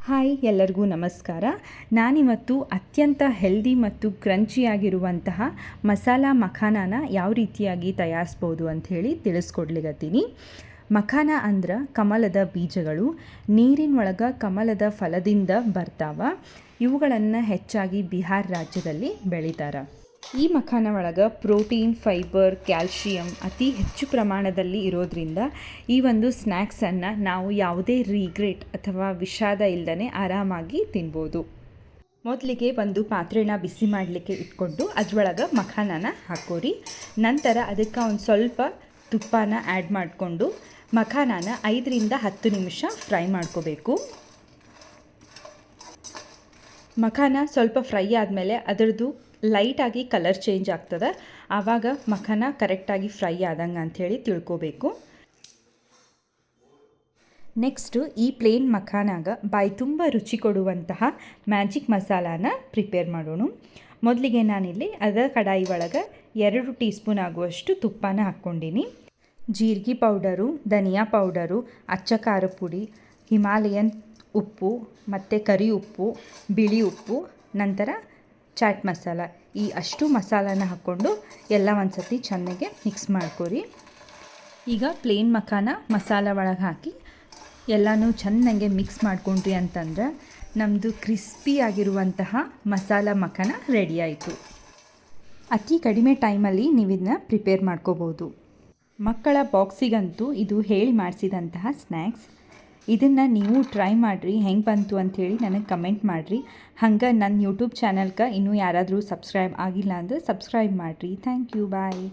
Hi ಎಲ್ಲರಿಗೂ ನಮಸ್ಕಾರ. ನಾನಿವತ್ತು ಅತ್ಯಂತ ಹೆಲ್ದಿ ಮತ್ತು ಕ್ರಂಚಿಯಾಗಿರುವಂತಹ ಮಸಾಲ ಮಖಾನಾನ ಯಾವ ರೀತಿಯಾಗಿ ತಯಾರಿಸ್ಬೋದು ಅಂಥೇಳಿ ತಿಳಿಸ್ಕೊಡ್ಲಿಗತ್ತೀನಿ. ಮಖಾನ ಅಂದ್ರೆ ಕಮಲದ ಬೀಜಗಳು, ನೀರಿನೊಳಗೆ ಕಮಲದ ಫಲದಿಂದ ಬರ್ತಾವ. ಇವುಗಳನ್ನು ಹೆಚ್ಚಾಗಿ ಬಿಹಾರ ರಾಜ್ಯದಲ್ಲಿ ಬೆಳೀತಾರೆ. ಈ ಮಖಾನ ಒಳಗೆ ಪ್ರೋಟೀನ್, ಫೈಬರ್, ಕ್ಯಾಲ್ಶಿಯಂ ಅತಿ ಹೆಚ್ಚು ಪ್ರಮಾಣದಲ್ಲಿ ಇರೋದ್ರಿಂದ ಈ ಒಂದು ಸ್ನ್ಯಾಕ್ಸನ್ನು ನಾವು ಯಾವುದೇ ರಿಗ್ರೆಟ್ ಅಥವಾ ವಿಷಾದ ಇಲ್ಲದೇ ಆರಾಮಾಗಿ ತಿನ್ಬೋದು. ಮೊದಲಿಗೆ ಒಂದು ಪಾತ್ರೆನ ಬಿಸಿ ಮಾಡಲಿಕ್ಕೆ ಇಟ್ಕೊಂಡು ಅದರೊಳಗೆ ಮಖಾನನ ಹಾಕೋರಿ. ನಂತರ ಅದಕ್ಕೆ ಒಂದು ಸ್ವಲ್ಪ ತುಪ್ಪನ ಆ್ಯಡ್ ಮಾಡಿಕೊಂಡು ಮಖಾನನ 5 ರಿಂದ 10 ನಿಮಿಷ ಫ್ರೈ ಮಾಡ್ಕೋಬೇಕು. ಮಖಾನ ಸ್ವಲ್ಪ ಫ್ರೈ ಆದಮೇಲೆ ಅದರದ್ದು ಲೈಟಾಗಿ ಕಲರ್ ಚೇಂಜ್ ಆಗ್ತದೆ. ಆವಾಗ ಮಖಾನ ಕರೆಕ್ಟಾಗಿ ಫ್ರೈ ಆದಂಗೆ ಅಂಥೇಳಿ ತಿಳ್ಕೋಬೇಕು. ನೆಕ್ಸ್ಟು ಈ ಪ್ಲೇನ್ ಮಖಾನಾಗ ಬಾಯಿ ತುಂಬ ರುಚಿ ಕೊಡುವಂತಹ ಮ್ಯಾಜಿಕ್ ಮಸಾಲಾನ ಪ್ರಿಪೇರ್ ಮಾಡೋಣ. ಮೊದಲಿಗೆ ನಾನಿಲ್ಲಿ ಕಡಾಯಿ ಒಳಗೆ 2 ಟೀ ಸ್ಪೂನ್ ಆಗುವಷ್ಟು ತುಪ್ಪನ ಹಾಕ್ಕೊಂಡಿನಿ. ಜೀರಿಗೆ ಪೌಡರು, ಧನಿಯಾ ಪೌಡರು, ಅಚ್ಚ ಖಾರ ಪುಡಿ, ಹಿಮಾಲಯನ್ ಉಪ್ಪು ಮತ್ತು ಕರಿ ಉಪ್ಪು, ಬಿಳಿ ಉಪ್ಪು, ನಂತರ ಚಾಟ್ ಮಸಾಲ, ಈ ಅಷ್ಟು ಮಸಾಲಾನ ಹಾಕ್ಕೊಂಡು ಎಲ್ಲ ಒಂದು ಸತಿ ಚೆನ್ನಾಗೆ ಮಿಕ್ಸ್ ಮಾಡ್ಕೊರಿ. ಈಗ ಪ್ಲೇನ್ ಮಖಾನ ಮಸಾಲ ಒಳಗೆ ಹಾಕಿ ಎಲ್ಲನೂ ಚೆನ್ನಾಗೆ ಮಿಕ್ಸ್ ಮಾಡ್ಕೊಂಡ್ರಿ ಅಂತಂದ್ರೆ ನಮ್ಮದು ಕ್ರಿಸ್ಪಿಯಾಗಿರುವಂತಹ ಮಸಾಲ ಮಖಾನ ರೆಡಿ ಆಯಿತು. ಅತಿ ಕಡಿಮೆ ಟೈಮಲ್ಲಿ ನೀವು ಇದನ್ನ ಪ್ರಿಪೇರ್ ಮಾಡ್ಕೋಬೋದು. ಮಕ್ಕಳ ಬಾಕ್ಸಿಗಂತೂ ಇದು ಹೇಳಿ ಮಾಡಿಸಿದಂತಹ ಸ್ನ್ಯಾಕ್ಸ್. ಇದನ್ನು ನೀವು ಟ್ರೈ ಮಾಡಿರಿ, ಹೆಂಗೆ ಬಂತು ಅಂಥೇಳಿ ನನಗೆ ಕಮೆಂಟ್ ಮಾಡಿರಿ. ಹಂಗೆ ನನ್ನ ಯೂಟ್ಯೂಬ್ ಚಾನಲ್ಗೆ ಇನ್ನೂ ಯಾರಾದರೂ ಸಬ್ಸ್ಕ್ರೈಬ್ ಆಗಿಲ್ಲ ಅಂದರೆ ಸಬ್ಸ್ಕ್ರೈಬ್ ಮಾಡಿರಿ. Thank you, bye.